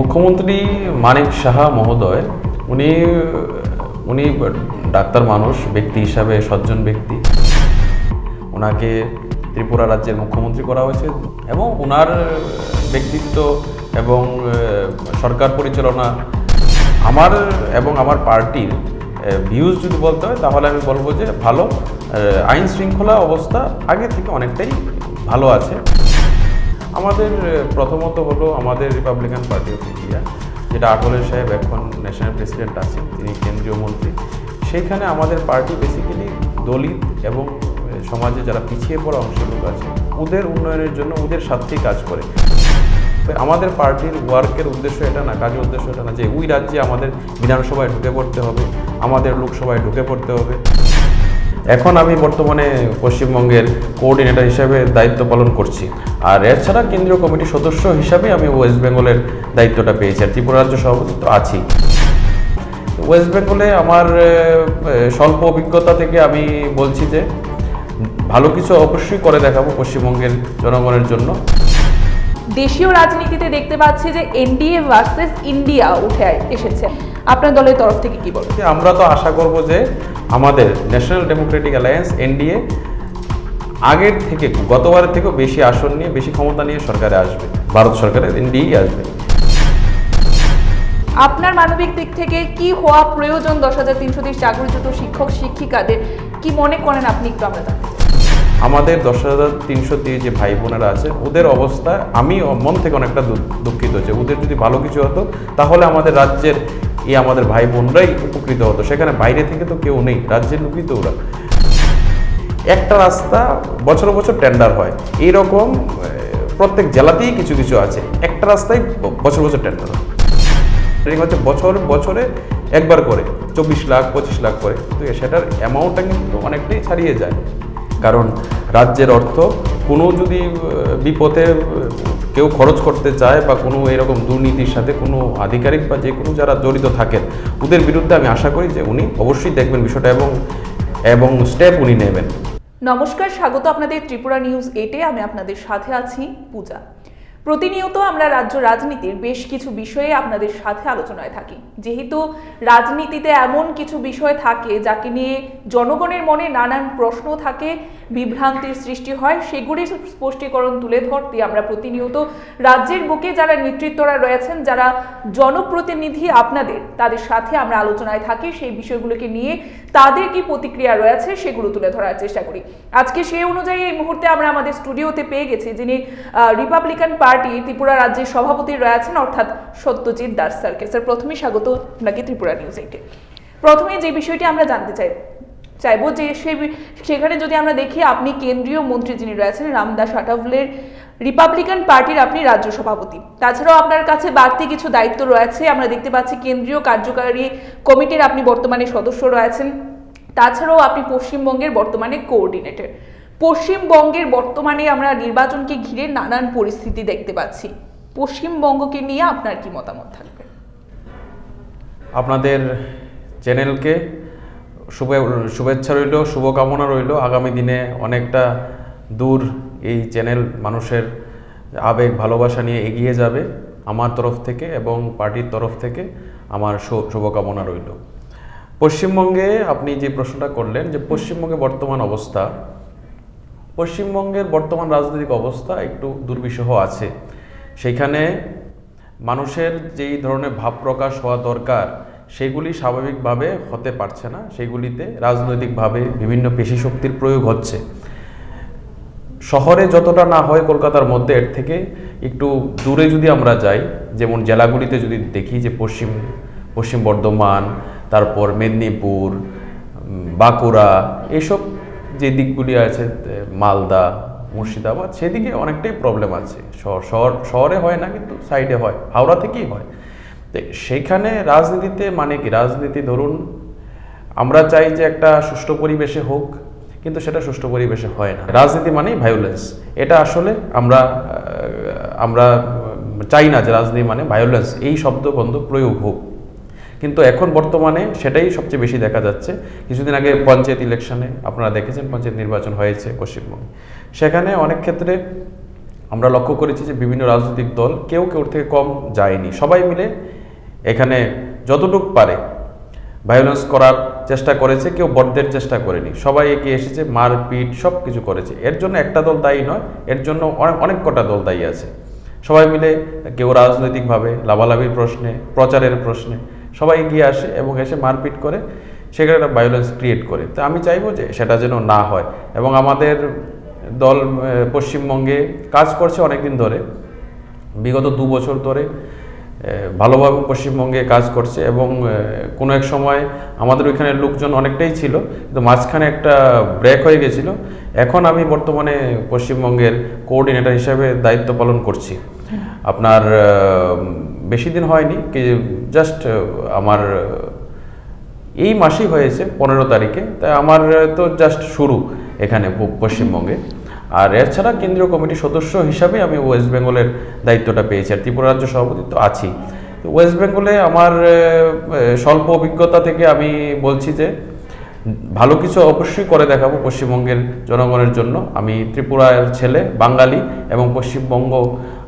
মুখ্যমন্ত্রী মানিক সাহা মহোদয় উনি উনি ডাক্তার মানুষ, ব্যক্তি হিসাবে সজ্জন ব্যক্তি। ওনাকে ত্রিপুরা রাজ্যের মুখ্যমন্ত্রী করা হয়েছে এবং ওনার ব্যক্তিত্ব এবং সরকার পরিচালনা আমার এবং আমার পার্টির ভিউজ যদি বলতে হয় তাহলে আমি বলবো যে ভালো। আইন শৃঙ্খলা অবস্থা আগে থেকে অনেকটাই ভালো আছে। আমাদের প্রথমত হলো আমাদের রিপাবলিকান পার্টি অফ ইন্ডিয়া, যেটা আটওয়ালে সাহেব এখন ন্যাশনাল প্রেসিডেন্ট আছেন, তিনি কেন্দ্রীয় মন্ত্রী। সেইখানে আমাদের পার্টি বেসিক্যালি দলিত এবং সমাজে যারা পিছিয়ে পড়া অংশের লোক আছে ওদের উন্নয়নের জন্য ওদের স্বার্থেই কাজ করে। আমাদের পার্টির ওয়ার্কের উদ্দেশ্য এটা না, কাজের উদ্দেশ্য এটা না যে ওই রাজ্যে আমাদের বিধানসভায় ঢুকে পড়তে হবে, আমাদের লোকসভায় ঢুকে পড়তে হবে। এখন আমি বর্তমানে পশ্চিমবঙ্গের কোঅর্ডিনেটর হিসাবে দায়িত্ব পালন করছি, আর এছাড়া কেন্দ্রীয় কমিটির সদস্য হিসাবে আমি ওয়েস্ট বেঙ্গলের দায়িত্বটা পেয়েছি, আর ত্রিপুরা রাজ্য সভাপতি তো আছি। ওয়েস্ট বেঙ্গলে আমার স্বল্প অভিজ্ঞতা থেকে আমি বলছি যে ভালো কিছু অবশ্যই করে দেখাবো পশ্চিমবঙ্গের জনগণের জন্য। দেশীয় রাজনীতিতে দেখতে পাচ্ছি যে এনডিএ ভার্সেস ইন্ডিয়া উঠে এসেছে, আপনার দলের তরফ থেকে কি বলবেন? আমরা তো আশা করব যে আমাদের ন্যাশনাল ডেমোক্রেটিক অ্যালায়েন্স এনডিএ আগের থেকে গতবারের থেকেও বেশি আসন নিয়ে, বেশি ক্ষমতা নিয়ে সরকারে আসবে, ভারত সরকারের এনডিএ আসবে। আপনার মানবিক দিক থেকে কি হওয়া প্রয়োজন 10,330 চাকরিচ্যুত শিক্ষক শিক্ষিকাদের, কি মনে করেন আপনি, একটু আমরা জানতে চাই। আমাদের 10,330 যে ভাই বোনেরা আছে ওদের অবস্থা আমি মন থেকে অনেকটা দুঃখিত যে ওদের যদি ভালো কিছু হতো তাহলে আমাদের রাজ্যের আমাদের ভাই বোনরাই উপকৃত হতো। সেখানে বাইরে থেকে তো কেউ নেই, রাজ্যের লোকই তো ওরা। একটা রাস্তা বছর বছর টেন্ডার হয়, এইরকম প্রত্যেক জেলাতেই কিছু কিছু আছে, একটা রাস্তায় বছর বছর টেন্ডার হয়। হচ্ছে বছরে একবার করে 24 লাখ 25 লাখ করে, কিন্তু সেটার অ্যামাউন্টটা কিন্তু অনেকটাই ছাড়িয়ে যায়। কারণ রাজ্যের অর্থ কোনো যদি বিপথে কেউ খরচ করতে চায় বা কোনো এরকম দুর্নীতির সাথে কোনো আধিকারিক বা যে কোনো যারা জড়িত থাকেন ওদের বিরুদ্ধে আমি আশা করি যে উনি অবশ্যই দেখবেন বিষয়টা এবং স্টেপ উনি নেবেন। নমস্কার, স্বাগত আপনাদের ত্রিপুরা নিউজ 8-এ। আমি আপনাদের সাথে আছি পূজা। প্রতিনিয়ত আমরা রাজ্য রাজনীতির বেশ কিছু বিষয়ে আপনাদের সাথে আলোচনায় থাকি। যেহেতু রাজনীতিতে এমন কিছু বিষয় থাকে যাকে নিয়ে জনগণের মনে নানান প্রশ্ন থাকে, বিভ্রান্তির সৃষ্টি হয়, সেগুলির স্পষ্টীকরণ তুলে ধরতে আমরা প্রতিনিয়ত রাজ্যের বুকে যারা নেতৃত্বরা রয়েছেন, যারা জনপ্রতিনিধি আপনাদের, তাদের সাথে আমরা আলোচনায় থাকি। সেই বিষয়গুলোকে নিয়ে তাদের কি প্রতিক্রিয়া রয়েছে সেগুলো তুলে ধরার চেষ্টা করি। আজকে সেই অনুযায়ী এই মুহূর্তে আমরা আমাদের স্টুডিওতে পেয়ে গেছি যিনি রিপাবলিকান পার্টি ত্রিপুরা রাজ্যের সভাপতি রয়েছেন, অর্থাৎ সত্যজিৎ দাস স্যারকে। স্যার, প্রথমেই স্বাগত আপনাকে ত্রিপুরা নিউজ 8-এ। প্রথমে যে বিষয়টি আমরা জানতে চাইবো যে সেখানে যদি আমরা দেখি আপনি কেন্দ্রীয় মন্ত্রী যিনি রয়েছেন রামদাস আঠাভলের রিপাবলিকান পার্টির আপনি রাজ্য সভাপতি, তাছাড়াও আপনার কাছে বাড়তি কিছু দায়িত্ব রয়েছে। আমরা দেখতে পাচ্ছি কেন্দ্রীয় কার্যকারী কমিটির আপনি বর্তমানে সদস্য রয়েছেন, তাছাড়াও আপনি পশ্চিমবঙ্গের বর্তমানে কোঅর্ডিনেটর। পশ্চিমবঙ্গের বর্তমানে আমরা নির্বাচনকে ঘিরে নানান পরিস্থিতি দেখতে পাচ্ছি, পশ্চিমবঙ্গকে নিয়ে আপনার কি মতামত থাকবে? আপনাদের চ্যানেলকে শুভেচ্ছা রইল, শুভকামনা রইল। আগামী দিনে অনেকটা দূর এই চ্যানেল মানুষের আবেগ ভালোবাসা নিয়ে এগিয়ে যাবে। আমার তরফ থেকে এবং পার্টির তরফ থেকে আমার শুভকামনা রইল। পশ্চিমবঙ্গে আপনি যে প্রশ্নটা করলেন যে পশ্চিমবঙ্গে বর্তমান অবস্থা, পশ্চিমবঙ্গের বর্তমান রাজনৈতিক অবস্থা একটু দুর্বিষহ আছে। সেইখানে মানুষের যেই ধরনের ভাব প্রকাশ হওয়া দরকার সেগুলি স্বাভাবিকভাবে হতে পারছে না। সেগুলিতে রাজনৈতিকভাবে বিভিন্ন পেশি শক্তির প্রয়োগ হচ্ছে। শহরে যতটা না হয় কলকাতার মধ্যে, এর থেকে একটু দূরে যদি আমরা যাই, যেমন জেলাগুলিতে যদি দেখি যে পশ্চিম বর্ধমান, তারপর মেদিনীপুর, বাঁকুড়া, এইসব যে দিকগুলি আছে, মালদা, মুর্শিদাবাদ, সেদিকে অনেকটাই প্রবলেম আছে। শহরে হয় না, কিন্তু সাইডে হয়, হাওড়া থেকেই হয়। তো সেইখানে রাজনীতিতে মানে কি, রাজনীতি ধরুন আমরা চাই যে একটা সুষ্ঠু পরিবেশে হোক, কিন্তু সেটা সুষ্ঠু পরিবেশে হয় না। রাজনীতি মানেই ভায়োলেন্স। এটা আসলে আমরা চাই না যে রাজনীতি মানে ভায়োলেন্স এই শব্দবন্ধ প্রয়োগ হোক, কিন্তু এখন বর্তমানে সেটাই সবচেয়ে বেশি দেখা যাচ্ছে। কিছুদিন আগে পঞ্চায়েত ইলেকশনে আপনারা দেখেছেন, পঞ্চায়েত নির্বাচন হয়েছে পশ্চিমবঙ্গে। সেখানে অনেক ক্ষেত্রে আমরা লক্ষ্য করেছি যে বিভিন্ন রাজনৈতিক দল কেউ কেউ থেকে কম যায়নি, সবাই মিলে এখানে যতটুকু পারে ভায়োলেন্স করার চেষ্টা করেছে, কেউ বড়দের চেষ্টা করেনি, সবাই এগিয়ে এসেছে, মারপিট সব কিছু করেছে। এর জন্য একটা দল দায়ী নয়, এর জন্য অনেক কটা দল দায়ী আছে। সবাই মিলে কেউ রাজনৈতিকভাবে লাভালাভির প্রশ্নে, প্রচারের প্রশ্নে সবাই এগিয়ে আসে এবং এসে মারপিট করে, সেখানে একটা ভায়োলেন্স ক্রিয়েট করে। তো আমি চাইবো যে সেটা যেন না হয়। এবং আমাদের দল পশ্চিমবঙ্গে কাজ করছে অনেক দিন ধরে, বিগত 2 বছর ধরে ভালোভাবে পশ্চিমবঙ্গে কাজ করছে। এবং কোনো এক সময় আমাদের ওইখানে লোকজন অনেকটাই ছিল, কিন্তু মাঝখানে একটা ব্রেক হয়ে গেছিল। এখন আমি বর্তমানে পশ্চিমবঙ্গের কোঅর্ডিনেটর হিসেবে দায়িত্ব পালন করছি। আপনার বেশি দিন হয়নি, কি জাস্ট আমার এই মাসেই হয়েছে 15 তারিখে। তাই আমার তো জাস্ট শুরু এখানে পশ্চিমবঙ্গে। আর এছাড়া কেন্দ্রীয় কমিটির সদস্য হিসাবে আমি ওয়েস্ট বেঙ্গলের দায়িত্বটা পেয়েছি, আর ত্রিপুরা রাজ্য সভাপতি তো আছি। ওয়েস্ট বেঙ্গলে আমার স্বল্প অভিজ্ঞতা থেকে আমি বলছি যে ভালো কিছু অবশ্যই করে দেখাবো পশ্চিমবঙ্গের জনগণের জন্য। আমি ত্রিপুরার ছেলে, বাঙালি, এবং পশ্চিমবঙ্গ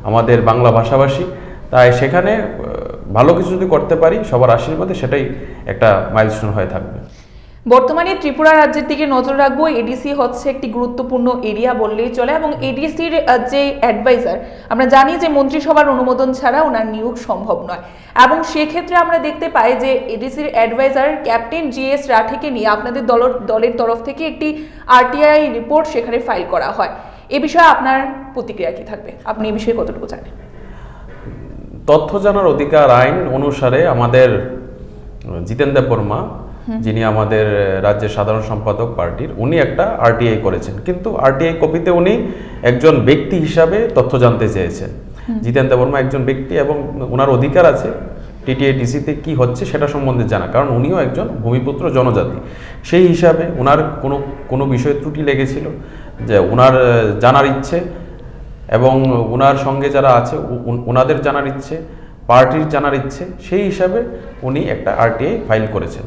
আমাদের বাংলা ভাষাভাষী, তাই সেখানে ভালো কিছু যদি করতে পারি সবার আশীর্বাদে, সেটাই একটা মাইলস্টোন হয়ে থাকবে। বর্তমানে ত্রিপুরা রাজ্যের দিকে নজর রাখবো। এডিসি হচ্ছে একটি গুরুত্বপূর্ণ এরিয়া বললেই চলে, এবং এডিসির যে অ্যাডভাইজার, আমরা জানি যে মন্ত্রিসভার অনুমোদন ছাড়া ওনার নিয়োগ সম্ভব নয়। এবং সেক্ষেত্রে আমরা দেখতে পাই যে এডিসির অ্যাডভাইজার ক্যাপ্টেন GS রাঠিকে নিয়ে আপনাদের দলের তরফ থেকে একটি RTI রিপোর্ট সেখানে ফাইল করা হয়। এ বিষয়ে আপনার প্রতিক্রিয়া কি থাকবে? আপনি এই বিষয়ে কতটুকু জানেন? তথ্য জানার অধিকার আইন অনুসারে আমাদের জিতেন দেববর্মা, যিনি আমাদের রাজ্যের সাধারণ সম্পাদক পার্টির, উনি একটা RTI করেছেন, কিন্তু RTI কপিতে উনি একজন ব্যক্তি হিসাবে তথ্য জানতে চেয়েছেন। জিতেন দেববর্মা একজন ব্যক্তি, এবং ওনার অধিকার আছে TTI-DC-তে কি হচ্ছে সেটা সম্বন্ধে জানা, কারণ উনিও একজন ভূমিপুত্র জনজাতি। সেই হিসাবে ওনার কোনো বিষয়ে ত্রুটি লেগেছিল, যে ওনার জানার ইচ্ছে এবং ওনার সঙ্গে যারা আছে ওনাদের জানার ইচ্ছে, পার্টির জানার ইচ্ছে, সেই হিসাবে উনি একটা RTI ফাইল করেছেন।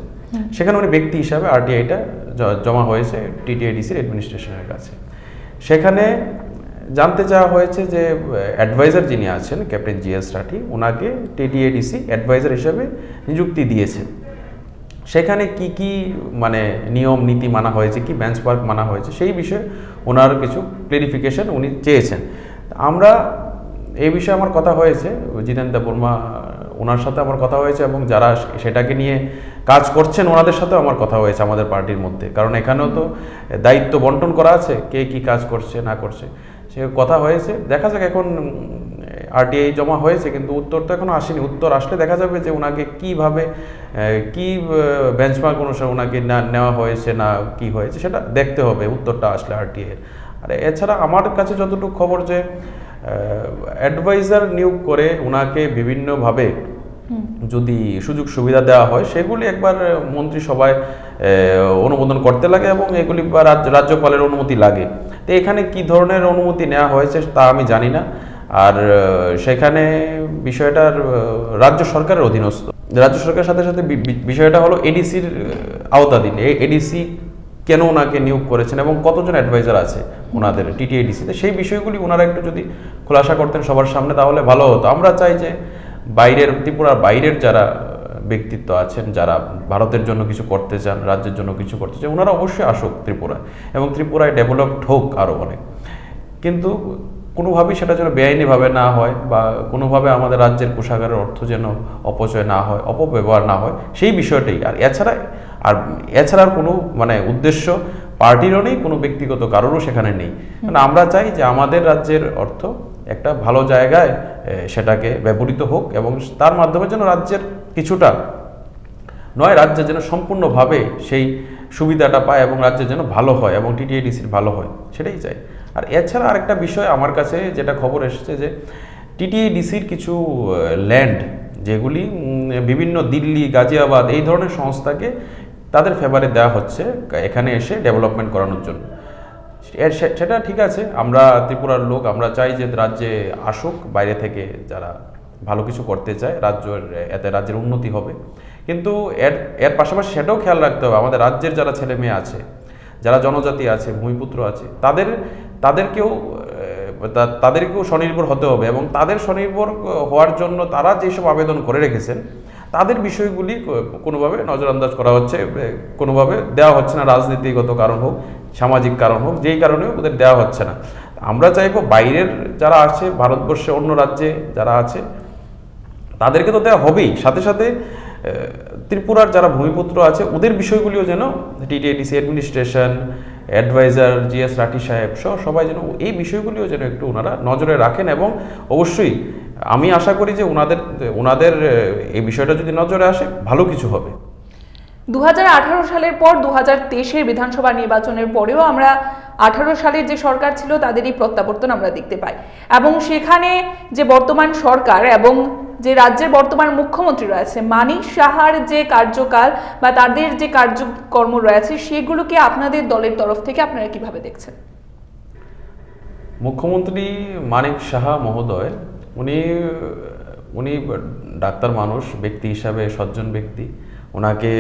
সেখানে উনি ব্যক্তি হিসাবে RTIটা জমা হয়েছে TTI-DC-র অ্যাডমিনিস্ট্রেশনের কাছে। সেখানে জানতে চাওয়া হয়েছে যে অ্যাডভাইজার যিনি আছেন ক্যাপ্টেন GS রাঠি, ওনাকে TTI-DC অ্যাডভাইজার হিসাবে নিযুক্তি দিয়েছে। সেখানে কি কি মানে নিয়ম নীতি মানা হয়েছে, কি বেঞ্চমার্ক মানা হয়েছে, সেই বিষয়ে ওনার কিছু ক্লিয়ারিফিকেশন উনি চেয়েছেন। আমরা এই বিষয়ে আমার কথা হয়েছে জিতেন দেববর্মা, ওনার সাথে আমার কথা হয়েছে, এবং যারা সেটাকে নিয়ে কাজ করছেন ওনাদের সাথেও আমার কথা হয়েছে আমাদের পার্টির মধ্যে, কারণ এখানেও তো দায়িত্ব বন্টন করা আছে, কে কি কাজ করছে না করছে, সে কথা হয়েছে। দেখা যাক, এখন RTI জমা হয়েছে কিন্তু উত্তর তো এখনো আসেনি। উত্তর আসলে দেখা যাবে যে ওনাকে কীভাবে কি বেঞ্চমার্ক অনুসারে ওনাকে নেওয়া হয়েছে না কি হয়েছে, সেটা দেখতে হবে উত্তরটা আসলে RTI-এর। আর এছাড়া আমার কাছে যতটুকু খবর যে অ্যাডভাইজার নিয়োগ করে ওনাকে বিভিন্নভাবে যদি সুযোগ সুবিধা দেওয়া হয়, সেগুলি একবার মন্ত্রিসভায় অনুমোদন করতে লাগে, এবং এগুলি বা রাজ্যপালের অনুমতি লাগে। তো এখানে কি ধরনের অনুমতি নেওয়া হয়েছে তা আমি জানি না। আর সেখানে বিষয়টার রাজ্য সরকারের অধীনস্থ, রাজ্য সরকারের সাথে সাথে বিষয়টা হলো এডিসির আওতাধীন। এডিসি কেন ওনাকে নিয়োগ করেছেন এবং কতজন অ্যাডভাইজার আছে ওনাদের TTI-DC-তে, সেই বিষয়গুলি ওনারা একটু যদি খোলাসা করতেন সবার সামনে তাহলে ভালো হতো। আমরা চাই যে ত্রিপুরার বাইরের যারা ব্যক্তিত্ব আছেন, যারা ভারতের জন্য কিছু করতে চান, রাজ্যের জন্য কিছু করতে চান, ওনারা অবশ্যই আসুক ত্রিপুরায়, এবং ত্রিপুরায় ডেভেলপড হোক আরও অনেক। কিন্তু কোনোভাবেই সেটা যেন বেআইনিভাবে না হয়, বা কোনোভাবে আমাদের রাজ্যের কোষাগারের অর্থ যেন অপচয় না হয়, অপব্যবহার না হয়, সেই বিষয়টাই। আর এছাড়া কোনো মানে উদ্দেশ্য পার্টিরও নেই, কোনো ব্যক্তিগত কারোরও সেখানে নেই। মানে আমরা চাই যে আমাদের রাজ্যের অর্থ একটা ভালো জায়গায় সেটাকে ব্যবহৃত হোক, এবং তার মাধ্যমে যেন রাজ্যের কিছুটা নয়, রাজ্যের যেন সম্পূর্ণভাবে সেই সুবিধাটা পায়, এবং রাজ্যের যেন ভালো হয়, এবং TTI-DC-র ভালো হয়, সেটাই চাই। আর এছাড়া আরেকটা বিষয় আমার কাছে যেটা খবর এসেছে, যে TTI-DC-র কিছু ল্যান্ড যেগুলি বিভিন্ন দিল্লি, গাজিয়াবাদ এই ধরনের সংস্থাকে তাদের ফেভারে দেওয়া হচ্ছে এখানে এসে ডেভেলপমেন্ট করানোর জন্য। সেটা ঠিক আছে, আমরা ত্রিপুরার লোক, আমরা চাই যে রাজ্যে আসুক বাইরে থেকে যারা ভালো কিছু করতে চায়, এতে রাজ্যের উন্নতি হবে। কিন্তু এর পাশাপাশি সেটাও খেয়াল রাখতে হবে আমাদের রাজ্যের যারা ছেলে মেয়ে আছে, যারা জনজাতি আছে, ভূমিপুত্র আছে, তাদেরকেও তাদেরকেও স্বনির্ভর হতে হবে এবং তাদের স্বনির্ভর হওয়ার জন্য তারা যেসব আবেদন করে রেখেছেন তাদের বিষয়গুলি কোনোভাবে নজরআন্দাজ করা হচ্ছে, কোনোভাবে দেওয়া হচ্ছে না, রাজনীতিগত কারণ হোক, সামাজিক কারণ হোক, যেই কারণেও ওদের দেওয়া হচ্ছে না। আমরা চাইবো বাইরের যারা আছে, ভারতবর্ষে অন্য রাজ্যে যারা আছে তাদেরকে তো দেওয়া হবেই, সাথে সাথে ত্রিপুরার যারা ভূমিপুত্র আছে ওদের বিষয়গুলিও যেন টিটিআইডিসি অ্যাডমিনিস্ট্রেশন, অ্যাডভাইজার জিএস রাঠি সাহেব সহ সবাই যেন এই বিষয়গুলিও যেন একটু ওনারা নজরে রাখেন। এবং অবশ্যই আমি আশা করি যে ওনাদের এই বিষয়টা যদি নজরে আসে ভালো কিছু হবে। 2018 সালের পর 2023-এর বিধানসভা নির্বাচনের পরেও আমরা 18 সালের যে সরকার ছিল তাদেরই প্রত্যাবর্তন আমরা দেখতে পাই এবং সেখানে যে বর্তমান সরকার এবং যে রাজ্যের বর্তমান মুখ্যমন্ত্রী রয়েছে মানিক সাহার যে কার্যকাল বা তাদের যে কার্যকর্ম রয়েছে সেগুলোকে আপনাদের দলের তরফ থেকে আপনারা কিভাবে দেখছেন? মুখ্যমন্ত্রী মানিক সাহা মহোদয় উনি ডাক্তার মানুষ, ব্যক্তি হিসাবে সজ্জন ব্যক্তি। ওনাকে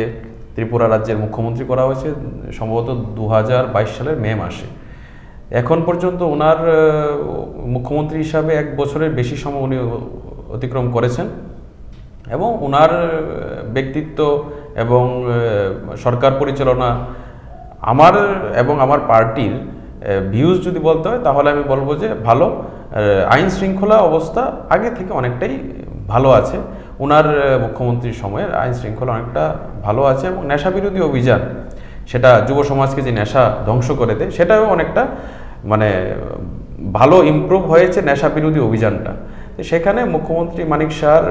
ত্রিপুরা রাজ্যের মুখ্যমন্ত্রী করা হয়েছে সম্ভবত 2022 সালের মে মাসে। এখন পর্যন্ত ওনার মুখ্যমন্ত্রী হিসাবে 1 বছরের বেশি সময় উনি অতিক্রম করেছেন এবং ওনার ব্যক্তিত্ব এবং সরকার পরিচালনা আমার এবং আমার পার্টির ভিউজ যদি বলতে হয় তাহলে আমি বলবো যে ভালো। আইন শৃঙ্খলা অবস্থা আগে থেকে অনেকটাই ভালো আছে। ওনার মুখ্যমন্ত্রীর সময়ের আইন শৃঙ্খলা অনেকটা ভালো আছে এবং নেশা বিরোধী অভিযান, সেটা যুব সমাজকে যে নেশা ধ্বংস করে দেয় সেটাও অনেকটা মানে ভালো ইমপ্রুভ হয়েছে নেশা বিরোধী অভিযানটা। সেখানে মুখ্যমন্ত্রী মানিক শাহর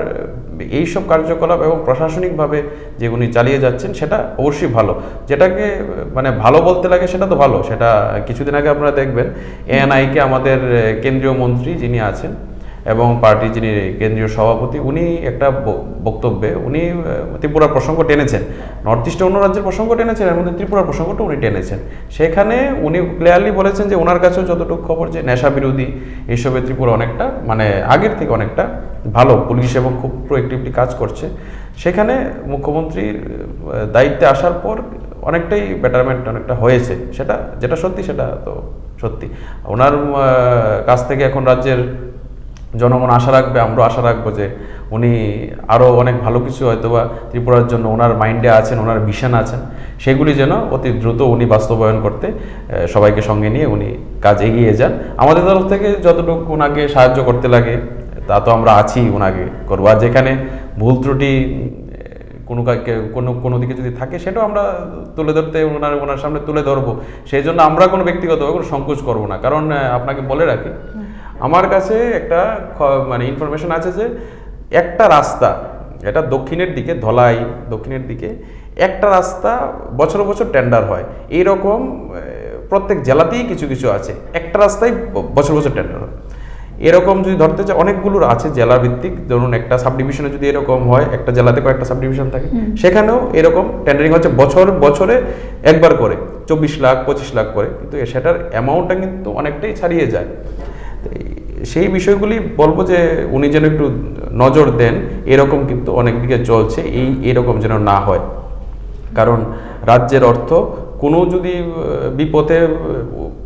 এইসব কার্যকলাপ এবং প্রশাসনিকভাবে যে উনি চালিয়ে যাচ্ছেন সেটা অবশ্যই ভালো। যেটাকে মানে ভালো বলতে লাগে সেটা তো ভালো। সেটা কিছুদিন আগে আপনারা দেখবেন এএনআইকে আমাদের কেন্দ্রীয় মন্ত্রী যিনি আছেন এবং পার্টির যিনি কেন্দ্রীয় সভাপতি উনি একটা বক্তব্যে উনি ত্রিপুরার প্রসঙ্গ টেনেছেন, নর্থ ইস্টে অন্য রাজ্যের প্রসঙ্গ টেনেছেন, এর মধ্যে ত্রিপুরার প্রসঙ্গটা উনি টেনেছেন। সেখানে উনি ক্লিয়ারলি বলেছেন যে ওনার কাছেও যতটুকু খবর যে নেশা বিরোধী এইসবে ত্রিপুরা অনেকটা মানে আগের থেকে অনেকটা ভালো, পুলিশ এবং খুব প্রোঅ্যাক্টিভলি কাজ করছে। সেখানে মুখ্যমন্ত্রীর দায়িত্বে আসার পর অনেকটাই বেটারমেন্ট অনেকটা হয়েছে, সেটা যেটা সত্যি সেটা তো সত্যি। ওনার কাছ থেকে এখন রাজ্যের জনগণ আশা রাখবে, আমরা আশা রাখবো যে উনি আরও অনেক ভালো কিছু হয়তোবা ত্রিপুরার জন্য ওনার মাইন্ডে আছেন, ওনার ভিশন আছেন, সেগুলি যেন অতি দ্রুত উনি বাস্তবায়ন করতে সবাইকে সঙ্গে নিয়ে উনি কাজ এগিয়ে যান। আমাদের তরফ থেকে যতটুকু ওনাকে সাহায্য করতে লাগে তা তো আমরা আছি, ওনাকে করবো। আর যেখানে ভুল ত্রুটি কোনো দিকে যদি থাকে সেটাও আমরা তুলে ধরতে ওনার সামনে তুলে ধরবো। সেই জন্য আমরা কোনো ব্যক্তিগতভাবে কোনো সংকোচ করবো না। কারণ আপনাকে বলে রাখি, আমার কাছে একটা মানে ইনফরমেশন আছে যে একটা রাস্তা, এটা দক্ষিণের দিকে ধলাই দক্ষিণের দিকে একটা রাস্তা বছর বছর টেন্ডার হয়, এইরকম প্রত্যেক জেলাতেই কিছু কিছু আছে, একটা রাস্তায় বছর বছর টেন্ডার হয়। এরকম যদি ধরতে চাই অনেকগুলোর আছে জেলা ভিত্তিক, ধরুন একটা সাব ডিভিশনে যদি এরকম হয়, একটা জেলাতে কয়েকটা সাব ডিভিশন থাকে, সেখানেও এরকম টেন্ডারিং হচ্ছে বছরে একবার করে 24 লাখ 25 লাখ করে, কিন্তু সেটার অ্যামাউন্টটা কিন্তু অনেকটাই ছাড়িয়ে যায়। সেই বিষয়গুলি বলবো যে উনি যেন একটু নজর দেন, এরকম কিন্তু অনেক দিকে চলছে, এরকম যেন না হয়। কারণ রাজ্যের অর্থ কোনো যদি বিপদে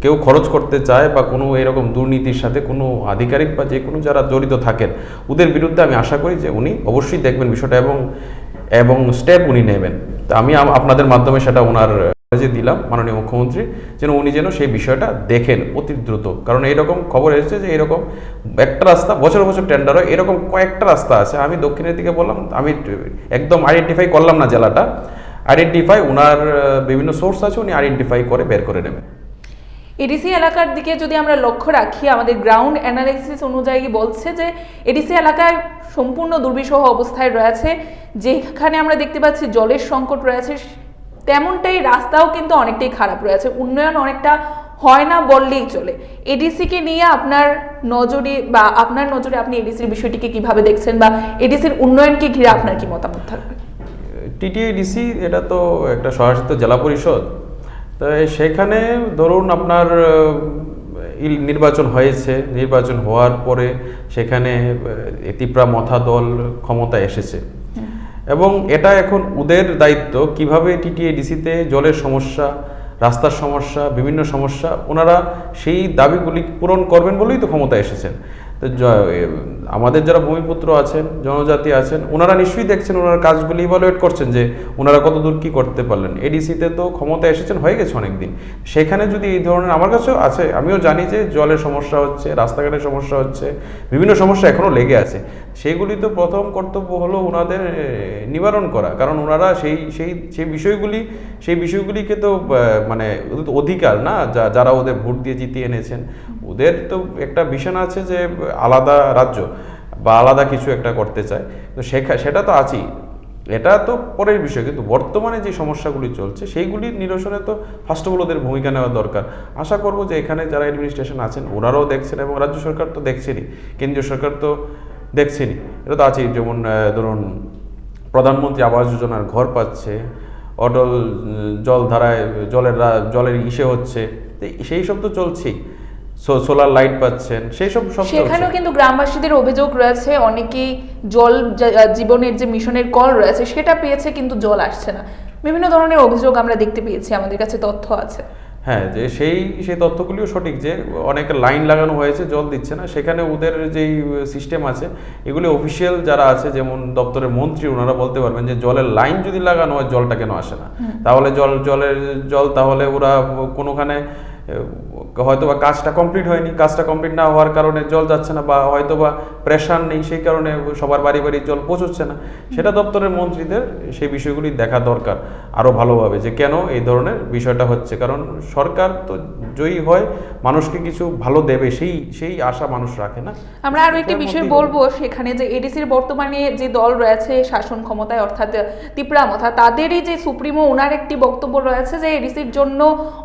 কেউ খরচ করতে চায় বা কোনো এরকম দুর্নীতির সাথে কোনো আধিকারিক বা যে কোনো যারা জড়িত থাকেন ওদের বিরুদ্ধে আমি আশা করি যে উনি অবশ্যই দেখবেন বিষয়টা এবং স্টেপ উনি নেবেন। তা আমি আপনাদের মাধ্যমে সেটা ওনার যে দিলাম মাননীয় মুখ্যমন্ত্রী, যেন উনি যেন সেই বিষয়টা দেখেন অতি দ্রুত। কারণ এইরকম খবর এসেছে যে এরকম একটা রাস্তা বছর বছর টেন্ডার হয়, এরকম কয়েকটা রাস্তা আছে। আমি দক্ষিণের দিকে বললাম, আমি একদম আইডেন্টিফাই করলাম না জেলাটা, ওনার বিভিন্ন সোর্স আছে, উনি আইডেন্টিফাই করে বের করে নেবেন। এডিসি এলাকার দিকে যদি আমরা লক্ষ্য রাখি, আমাদের গ্রাউন্ড অ্যানালাইসিস অনুযায়ী বলছে যে এডিসি এলাকায় সম্পূর্ণ দুর্বিষহ অবস্থায় রয়েছে। যেখানে আমরা দেখতে পাচ্ছি জলের সংকট রয়েছে, তেমনটাই রাস্তাও কিন্তু অনেকটাই খারাপ রয়েছে, উন্নয়ন অনেকটা হয় না বললেই চলে। এডিসিকে নিয়ে আপনার নজরে আপনি এডিসির বিষয়টিকে কিভাবে দেখছেন বা এডিসির উন্নয়নকে ঘিরে আপনার কি মতামত থাকবে? টিটিআইডিসি এটা তো একটা স্বশাসিত জেলা পরিষদ, তো সেখানে ধরুন আপনার নির্বাচন হয়েছে, নির্বাচন হওয়ার পরে সেখানে ত্রিপুরা মথা দল ক্ষমতায় এসেছে এবং এটা এখন ওদের দায়িত্ব কিভাবে টিটিআইডিসিতে জলের সমস্যা রাস্তার সমস্যা, বিভিন্ন সমস্যা, ওনারা সেই দাবিগুলি পূরণ করবেন বলেই তো ক্ষমতায় এসেছেন। তো আমাদের যারা ভূমিপুত্র আছেন, জনজাতি আছেন, ওনারা নিশ্চয়ই দেখছেন, ওনারা কাজগুলি ইভালুয়েট করছেন যে ওনারা কতদূর কী করতে পারলেন। এডিসিতে তো ক্ষমতায় এসেছেন হয়ে গেছে অনেক দিন, সেখানে যদি এই ধরনের, আমার কাছেও আছে, আমিও জানি যে জলের সমস্যা হচ্ছে, রাস্তাঘাটের সমস্যা হচ্ছে, বিভিন্ন সমস্যা এখনও লেগে আছে, সেইগুলি তো প্রথম কর্তব্য হলো ওনাদের নিবারণ করা। কারণ ওনারা সেই বিষয়গুলিকে তো মানে ওদের তো অধিকার না, যারা ওদের ভোট দিয়ে জিতিয়ে এনেছেন, ওদের তো একটা ভিশন আছে যে আলাদা রাজ্য বা আলাদা কিছু একটা করতে চায়, তো সেটা তো আছেই, এটা তো পরের বিষয়। কিন্তু বর্তমানে যে সমস্যাগুলি চলছে সেইগুলি নিরসনে তো ফার্স্ট অফ অল ওদের ভূমিকা নেওয়া দরকার। আশা করব যে এখানে যারা অ্যাডমিনিস্ট্রেশন আছেন ওনারাও দেখছেন, এবং রাজ্য সরকার তো দেখছেনই, কেন্দ্রীয় সরকার তো দেখছেনই, এটা তো আছেই। যেমন ধরুন প্রধানমন্ত্রী আবাস যোজনার ঘর পাচ্ছে, অটল জলধারায় জলের ইসে হচ্ছে, সেই সব তো চলছেই, সোলার লাইট পাচ্ছেন, সেই সব সেখানেও কিন্তু গ্রামবাসীদের অভিযোগ রয়েছে, অনেকেই জল জীবনের যে মিশনের কল রয়েছে সেটা পেয়েছে কিন্তু জল আসছে না, বিভিন্ন ধরনের অভিযোগ আমরা দেখতে পেয়েছি, আমাদের কাছে তথ্য আছে। হ্যাঁ, যে সেই তথ্যগুলিও সঠিক যে অনেক লাইন লাগানো হয়েছে, জল দিচ্ছে না। সেখানে ওদের যেই সিস্টেম আছে, এগুলি অফিসিয়াল যারা আছে, যেমন দপ্তরের মন্ত্রী, ওনারা বলতে পারবেন যে জলের লাইন যদি লাগানো হয় জলটা কেন আসে না, তাহলে জল তাহলে ওরা কোনোখানে হয়তো বা কাজটা কমপ্লিট হয়নি, কাজটা কমপ্লিট না হওয়ার কারণে জল যাচ্ছে না, বা হয়তো বা প্রেশার নেই, সেই কারণে সবার বাড়ি বাড়ি জল পৌঁছচ্ছে না। সেটা দপ্তরের মন্ত্রীদের সেই বিষয়গুলি দেখা দরকার আরও ভালোভাবে, যে কেন এই ধরনের বিষয়টা হচ্ছে। কারণ সরকার তো জয়ী হয়, মানুষকে কিছু ভালো দেবে, সেই আশা মানুষ রাখে না। আমরা আরও একটি বিষয় বলবো, সেখানে যে এডিসির বর্তমানে যে দল রয়েছে শাসন ক্ষমতায়, অর্থাৎ তিপ্রামথা, তাদেরই যে সুপ্রিমো, ওনার একটি বক্তব্য রয়েছে যে এডিসির জন্য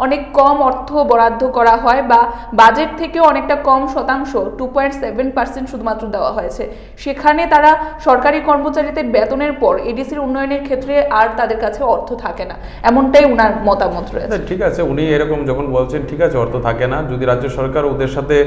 অনেক কম অর্থ বরাদ্দ করা হয়, বা বাজেট থেকেও অনেকটা কম শতাংশ, 2.7% শুধুমাত্র দেওয়া হয়েছে। সেখানে তারা সরকারি কর্মচারীদের বেতনের পর এডিসির উন্নয়নের ক্ষেত্রে আর তাদের কাছে অর্থ থাকে না, এমনটাই ওনার মতামত রয়েছে। ঠিক আছে, উনি এরকম যখন বলছেন, ঠিক আছে, অর্থ থাকে না, যদি রাজ্য সরকার ওদের সাথে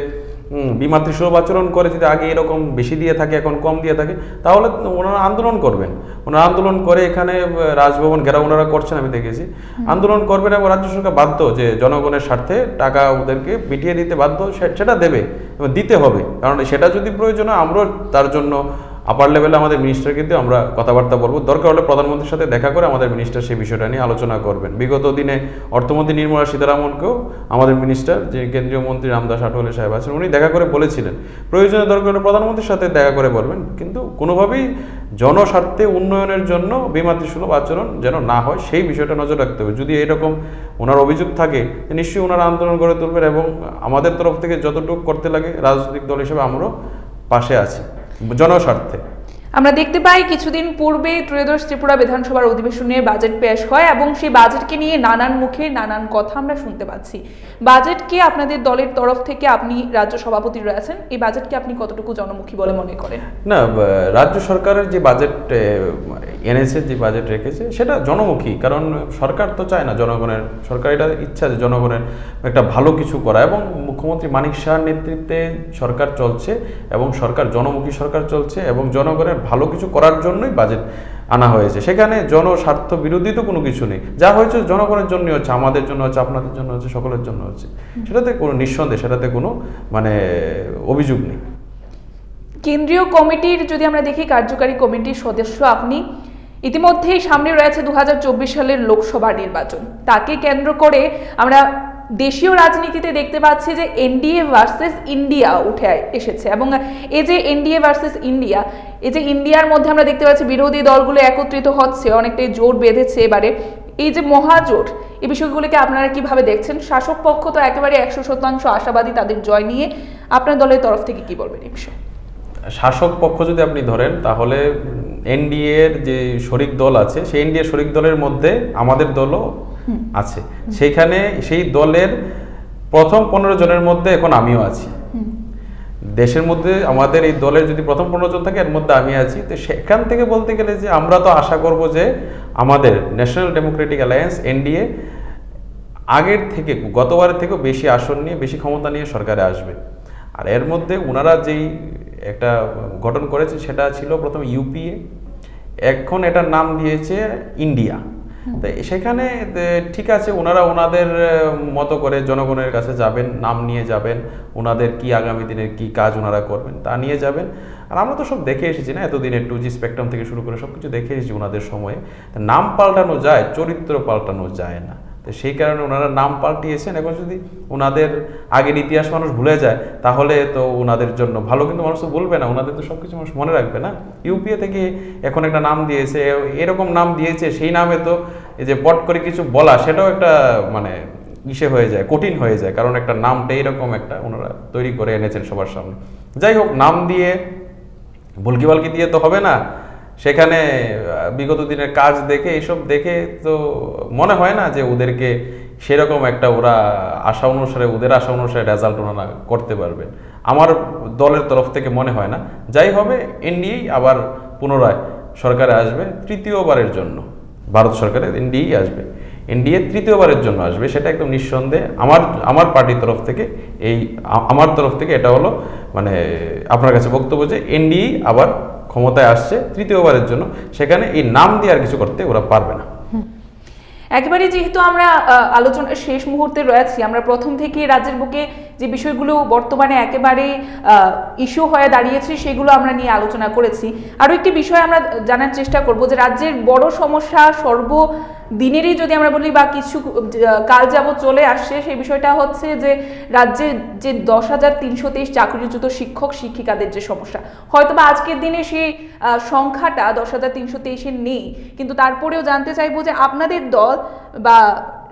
বিমাতৃসুলভ আচরণ করে, যদি আগে এরকম বেশি দিয়ে থাকে এখন কম দিয়ে থাকে, তাহলে ওনারা আন্দোলন করবেন। ওনারা আন্দোলন করে এখানে রাজভবন ঘেরাও ওনারা করছেন, আমি দেখেছি, আন্দোলন করবেন, এবং রাজ্য সরকার বাধ্য যে জনগণের স্বার্থে টাকা ওদেরকে মিটিয়ে দিতে বাধ্য, সেটা দেবে এবং দিতে হবে। কারণ সেটা যদি প্রয়োজন হয়, আমরাও তার জন্য আপার লেভেলে আমাদের মিনিস্টারকে দিয়ে আমরা কথাবার্তা বলবো, দরকার হলে প্রধানমন্ত্রীর সাথে দেখা করে আমাদের মিনিস্টার সেই বিষয়টা নিয়ে আলোচনা করবেন। বিগত দিনে অর্থমন্ত্রী নির্মলা সীতারামনকেও আমাদের মিনিস্টার, যে কেন্দ্রীয় মন্ত্রী রামদাস আঠওয়ালে সাহেব আছেন, উনি দেখা করে বলেছিলেন, প্রয়োজনে দরকার হলে প্রধানমন্ত্রীর সাথে দেখা করে বলবেন, কিন্তু কোনোভাবেই জনস্বার্থে উন্নয়নের জন্য বিমাতৃসুলভ আচরণ যেন না হয়, সেই বিষয়টা নজর রাখতে হবে। যদি এরকম ওনার অভিযোগ থাকে, নিশ্চয়ই ওনারা আন্দোলন করে তুলবেন, এবং আমাদের তরফ থেকে যতটুকু করতে লাগে রাজনৈতিক দল হিসেবে আমরাও পাশে আছি জনস্বার্থে। আমরা দেখতে পাই কিছুদিন পূর্বে ত্রয়োদশ ত্রিপুরা বিধানসভার অধিবেশনে বাজেট পেশ হয়, এবং সেই বাজেটকে নিয়ে নানান মুখে নানান কথা আমরা শুনতে পাচ্ছি। বাজেটকে আপনাদের দলের তরফ থেকে, আপনি রাজ্য সভাপতি রয়েছেন, এই বাজেটকে আপনি কতটুকু জনমুখী বলে মনে করেন? না, রাজ্য সরকারের যে বাজেট এনেছে, যে বাজেট রেখেছে, সেটা জনমুখী। কারণ সরকার তো চায় না জনগণের, সরকার এটা ইচ্ছা যে জনগণের একটা ভালো কিছু করা, এবং মুখ্যমন্ত্রী মানিক শাহর নেতৃত্বে সরকার চলছে, এবং সরকার জনমুখী সরকার চলছে, এবং জনগণের ভালো কিছু করার জন্যই বাজেট আনা হয়েছে। সেখানে জনস্বার্থ বিরোধী তো কোনো কিছু নেই, যা হয়েছে জনগণের জন্যই হচ্ছে, আমাদের জন্য হচ্ছে, আপনাদের জন্য হচ্ছে, সকলের জন্য হচ্ছে, সেটাতে কোনো নিঃসন্দেহ, সেটাতে কোনো মানে অভিযোগ নেই। কেন্দ্রীয় কমিটির যদি আমরা দেখি, কার্যকারী কমিটির সদস্য আপনি, ইতিমধ্যেই সামনে রয়েছে 2024 সালের লোকসভা নির্বাচন, তাকে কেন্দ্র করে আমরা দেশীয় রাজনীতিতে দেখতে পাচ্ছি যে এনডিএ ভার্সেস ইন্ডিয়া উঠে এসেছে, এবং এই যে এনডিএ ভার্সেস ইন্ডিয়া, এই যে ইন্ডিয়ার মধ্যে আমরা দেখতে পাচ্ছি বিরোধী দলগুলো একত্রিত হচ্ছে, অনেকটাই জোট বেঁধেছে এবারে, এই যে মহাজোট, এই বিষয়গুলিকে আপনারা কিভাবে দেখছেন? শাসক পক্ষ তো একেবারে 100% আশাবাদী তাদের জয় নিয়ে, আপনার দলের তরফ থেকে কি বলবেন এই বিষয়ে? শাসক পক্ষ যদি আপনি ধরেন, তাহলে এনডিএর যে শরিক দল আছে, সেই এনডিএ শরিক দলের মধ্যে আমাদের দলও আছে। সেইখানে সেই দলের প্রথম 15 জনের মধ্যে এখন আমিও আছি। দেশের মধ্যে আমাদের এই দলের যদি প্রথম 15 জন থাকে, এর মধ্যে আমি আছি। তো সেখান থেকে বলতে গেলে যে আমরা তো আশা করব যে আমাদের ন্যাশনাল ডেমোক্রেটিক অ্যালায়েন্স এনডিএ আগের থেকে, গতবারের থেকেও বেশি আসন নিয়ে, বেশি ক্ষমতা নিয়ে সরকারে আসবে। আর এর মধ্যে ওনারা যেই একটা গঠন করেছে, সেটা ছিল প্রথম ইউপিএ, এখন এটার নাম দিয়েছে ইন্ডিয়া। তো সেখানে ঠিক আছে, ওনারা ওনাদের মতো করে জনগণের কাছে যাবেন, নাম নিয়ে যাবেন, ওনাদের কি আগামী দিনের কি কাজ ওনারা করবেন তা নিয়ে যাবেন। আর আমরা তো সব দেখে এসেছি না, এতদিনের 2G স্পেকট্রাম থেকে শুরু করে সব কিছু দেখে এসেছি ওনাদের সময়ে। নাম পাল্টানো যায়, চরিত্র পাল্টানো যায় না। তো সেই কারণে ওনারা নাম পাল্টিয়েছেন। এখন যদি ওনাদের আগের ইতিহাস মানুষ ভুলে যায় তাহলে তো ওনাদের জন্য ভালো, কিন্তু মানুষ তো বলবে না, ওনাদের তো সব কিছু মানুষ মনে রাখবে না। ইউপিএ থেকে এখন একটা নাম দিয়েছে, এরকম নাম দিয়েছে, সেই নামে তো এই যে পট করে কিছু বলা সেটাও একটা মানে ইসে হয়ে যায়, কঠিন হয়ে যায়, কারণ একটা নামটা এইরকম একটা ওনারা তৈরি করে এনেছেন সবার সামনে। যাই হোক, নাম দিয়ে ভুলকি বালকি দিয়ে তো হবে না। সেখানে বিগত দিনের কাজ দেখে, এসব দেখে তো মনে হয় না যে ওদেরকে সেরকম একটা ওরা আশা অনুসারে, ওদের আশা অনুসারে রেজাল্ট ওনারা করতে পারবেন। আমার দলের তরফ থেকে মনে হয় না। যাই হবে, এনডিএই আবার পুনরায় সরকারে আসবে তৃতীয়বারের জন্য। ভারত সরকারের এনডিএই আসবে, এনডিএ তৃতীয়বারের জন্য আসবে, সেটা একদম নিঃসন্দেহে। আমার পার্টির তরফ থেকে আমার তরফ থেকে এটা হলো মানে আপনার কাছে বক্তব্য যে এনডিএ আবার ক্ষমতায় আসছে তৃতীয়বারের জন্য। সেখানে এই নাম দিয়ে আর কিছু করতে ওরা পারবে না। একেবারে যেহেতু আমরা আলোচনার শেষ মুহূর্তে রয়েছি, আমরা প্রথম থেকেই রাজ্যের বুকে যে বিষয়গুলো বর্তমানে একেবারে ইস্যু হয়ে দাঁড়িয়েছে সেগুলো আমরা নিয়ে আলোচনা করেছি। আরও একটি বিষয় আমরা জানার চেষ্টা করব যে রাজ্যের বড় সমস্যা সর্বদিনেরই যদি আমরা বলি বা কিছু কাল যাবত চলে আসছে, সেই বিষয়টা হচ্ছে যে রাজ্যে যে 10,323 চাকরিচ্যুত শিক্ষক শিক্ষিকাদের যে সমস্যা, হয়তো বা আজকের দিনে সেই সংখ্যাটা 10,323-এর নেই, কিন্তু তারপরেও জানতে চাইবো যে আপনাদের দল বা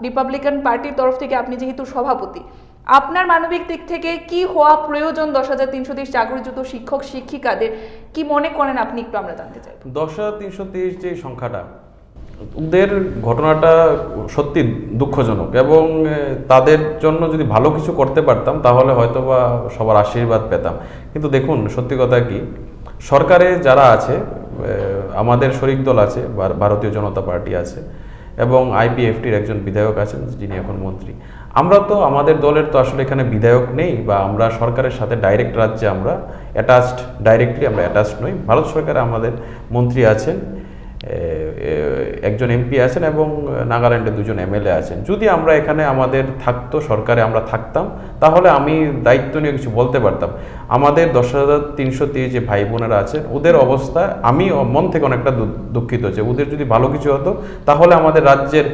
রিপাবলিকান পার্টির তরফ থেকে আপনি যেহেতু সভাপতি, আপনার মানবিক দিক থেকে কি হওয়া প্রয়োজন 10,323 চাকরিচ্যুত শিক্ষক শিক্ষিকাদের, কি মনে করেন আপনি, একটু আমরা জানতে চাই। 10,323 যে সংখ্যাটা, ওদের ঘটনাটা সত্যি দুঃখজনক, এবং তাদের জন্য যদি ভালো কিছু করতে পারতাম তাহলে হয়তো বা সবার আশীর্বাদ পেতাম। কিন্তু দেখুন, সত্যি কথা কি, সরকারে যারা আছে, আমাদের শরিক দল আছে, ভারতীয় জনতা পার্টি আছে, এবং আইপিএফটির একজন বিধায়ক আছেন যিনি এখন মন্ত্রী। আমরা তো আমাদের দলের তো আসলে এখানে বিধায়ক নেই, বা আমরা সরকারের সাথে ডাইরেক্ট রাজ্যে আমরা ডাইরেক্টলি আমরা অ্যাটাচড নই। ভারত সরকারে আমাদের মন্ত্রী আছেন, একজন এমপি আছেন, এবং নাগাল্যান্ডে 2জন এমএলএ আছেন। যদি আমরা এখানে আমাদের থাকতো, সরকারে আমরা থাকতাম, তাহলে আমি দায়িত্ব নিয়ে কিছু বলতে পারতাম। আমাদের 10,323 যে ভাই বোনেরা আছেন, ওদের অবস্থা আমি মন থেকে অনেকটা দুঃখিত যে ওদের যদি ভালো কিছু হতো তাহলে আমাদের রাজ্যের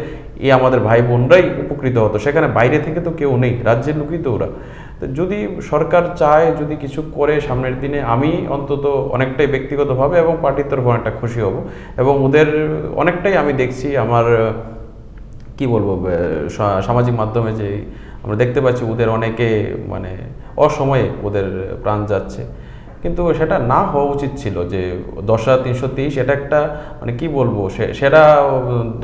আমাদের ভাই বোনরাই উপকৃত হতো। সেখানে বাইরে থেকে তো কেউ নেই, রাজ্যের লোকই তো ওরা। যদি সরকার চায়, যদি কিছু করে সামনের দিনে, আমি অন্তত অনেকটাই ব্যক্তিগতভাবে এবং পার্টির তরফে অনেকটা খুশি হব। এবং ওদের অনেকটাই আমি দেখছি, আমার কি বলবো, সামাজিক মাধ্যমে যে আমরা দেখতে পাচ্ছি ওদের অনেকে মানে অসময়ে ওদের প্রাণ যাচ্ছে। কিন্তু সেটা না হওয়া উচিত ছিল। যে 10,323 এটা একটা মানে কি বলবো, সেটা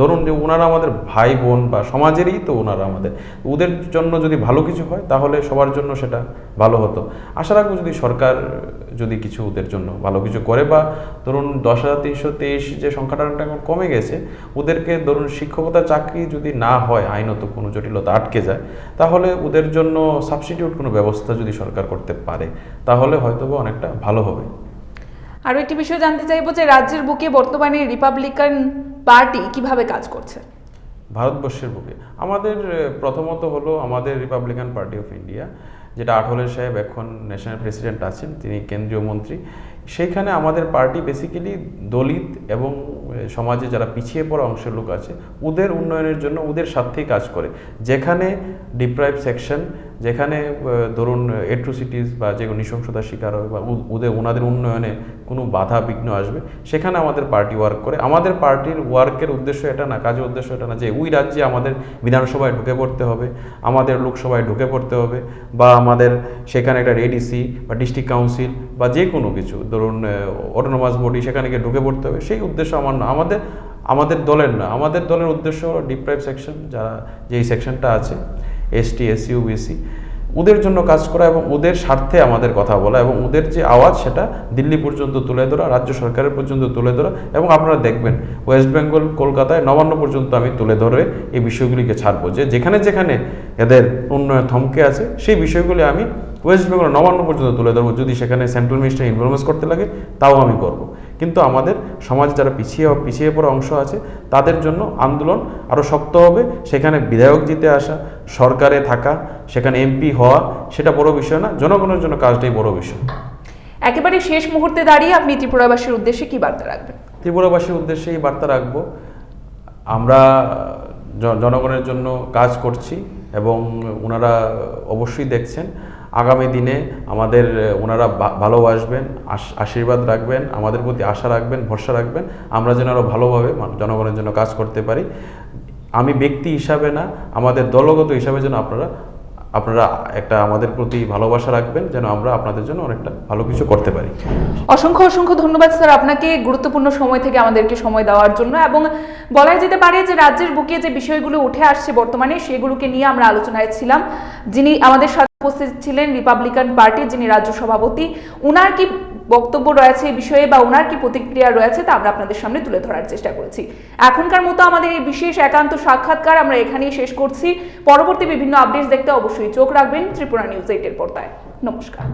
ধরুন যে ওনারা আমাদের ভাই বোন বা সমাজেরই তো ওনারা আমাদের, ওদের জন্য যদি ভালো কিছু হয় তাহলে সবার জন্য সেটা ভালো হতো। আশা রাখবো যদি সরকার যদি কিছু ওদের জন্য ভালো কিছু করে, বা ধরুন 10,323 যে সংখ্যাটা এখন কমে গেছে, ওদেরকে ধরুন শিক্ষকতা চাকরি যদি না হয়, আইনত কোনো জটিলতা আটকে যায়, তাহলে ওদের জন্য সাবস্টিটিউট কোনো ব্যবস্থা যদি সরকার করতে পারে তাহলে হয়তো অনেকটা ভালো হবে। আরও একটি বিষয় জানতে চাইবো যে রাজ্যের বুকে বর্তমানে রিপাবলিকান পার্টি কিভাবে কাজ করছে ভারতবর্ষের বুকে। আমাদের প্রথমত হলো আমাদের রিপাবলিকান পার্টি অফ ইন্ডিয়া, যেটা আঠোলে সাহেব এখন ন্যাশনাল প্রেসিডেন্ট আছেন, তিনি কেন্দ্রীয় মন্ত্রী। সেইখানে আমাদের পার্টি বেসিক্যালি দলিত এবং সমাজে যারা পিছিয়ে পড়া অংশের লোক আছে ওদের উন্নয়নের জন্য ওদের স্বার্থেই কাজ করে। যেখানে ডিপ্রাইভ সেকশন, যেখানে ধরুন এট্রোসিটিস বা যে নৃশংসতার শিকার হবে বা ওনাদের উন্নয়নে কোনো বাধা বিঘ্ন আসবে, সেখানে আমাদের পার্টি ওয়ার্ক করে। আমাদের পার্টির ওয়ার্কের উদ্দেশ্য এটা না, কাজের উদ্দেশ্য এটা না যে ওই রাজ্যে আমাদের বিধানসভায় ঢুকে পড়তে হবে, আমাদের লোকসভায় ঢুকে পড়তে হবে, বা আমাদের সেখানে একটা এডিসি বা ডিস্ট্রিক্ট কাউন্সিল বা যে কোনো কিছু ধরুন অটোনোমাস বডি সেখানে গিয়ে ঢুকে পড়তে হবে, সেই উদ্দেশ্য আমার না, আমাদের দলের না। আমাদের দলের উদ্দেশ্য হলো ডিপ্রাইভ সেকশন, যারা যেই সেকশনটা আছে এসটি, এসসি, ওবিসি, ওদের জন্য কাজ করা এবং ওদের স্বার্থে আমাদের কথা বলা, এবং ওদের যে আওয়াজ সেটা দিল্লি পর্যন্ত তুলে ধরা, রাজ্য সরকারের পর্যন্ত তুলে ধরা। এবং আপনারা দেখবেন ওয়েস্ট বেঙ্গল, কলকাতায় নবান্ন পর্যন্ত আমি তুলে ধরে এই বিষয়গুলিকে ছাড়বো, যে যেখানে যেখানে এদের উন্নয়ন থমকে আছে সেই বিষয়গুলি আমি ওয়েস্ট বেঙ্গল নবান্ন পর্যন্ত তুলে ধরবো। যদি সেখানে সেন্ট্রাল মিনিস্টার ইনভলভমেন্ট করতে লাগে তাও আমি করব। কিন্তু আমাদের সমাজ যারা পিছিয়ে পড়া অংশ আছে তাদের জন্য আন্দোলন আরও শক্ত হবে। সেখানে বিধায়ক জিতে আসা, সরকারে থাকা, সেখানে এমপি হওয়া সেটা বড় বিষয় না, জনগণের জন্য কাজটাই বড় বিষয়। একেবারে শেষ মুহূর্তে দাঁড়িয়ে আপনি ত্রিপুরাবাসীর উদ্দেশ্যে কি বার্তা রাখবেন? ত্রিপুরাবাসীর উদ্দেশ্যে এই বার্তা রাখবো, আমরা জনগণের জন্য কাজ করছি এবং ওনারা অবশ্যই দেখছেন। আগামী দিনে আমাদের ওনারা ভালোবাসবেন, আশীর্বাদ রাখবেন, আমাদের প্রতি আশা রাখবেন, ভরসা রাখবেন, আমরা যেন আরও ভালোভাবে জনগণের জন্য কাজ করতে পারি। আমি ব্যক্তি হিসাবে না, আমাদের দলগত হিসাবে যেন আপনারা একটা আমাদের প্রতি ভালোবাসা রাখবেন, যেন আমরা আপনাদের জন্য অনেকটা ভালো কিছু করতে পারি। অসংখ্য অসংখ্য ধন্যবাদ স্যার আপনাকে গুরুত্বপূর্ণ সময় থেকে আমাদেরকে সময় দেওয়ার জন্য। এবং বলা যেতে পারে যে রাজ্যের বুকে যে বিষয়গুলো উঠে আসছে বর্তমানে, সেগুলোকে নিয়ে আমরা আলোচনায় ছিলাম। যিনি আমাদের সাথে উপস্থিত ছিলেন রিপাবলিকান পার্টির যিনি রাজ্য সভাপতি, ওনার কি বক্তব্য রয়েছে এই বিষয়ে বা ওনার কি প্রতিক্রিয়া রয়েছে তা আমরা আপনাদের সামনে তুলে ধরার চেষ্টা করেছি। এখনকার মতো আমাদের এই বিশেষ একান্ত সাক্ষাৎকার আমরা এখানেই শেষ করছি। পরবর্তী বিভিন্ন আপডেটস দেখতে অবশ্যই চোখ রাখবেন ত্রিপুরা নিউজ 8 এর পর্দায়। নমস্কার।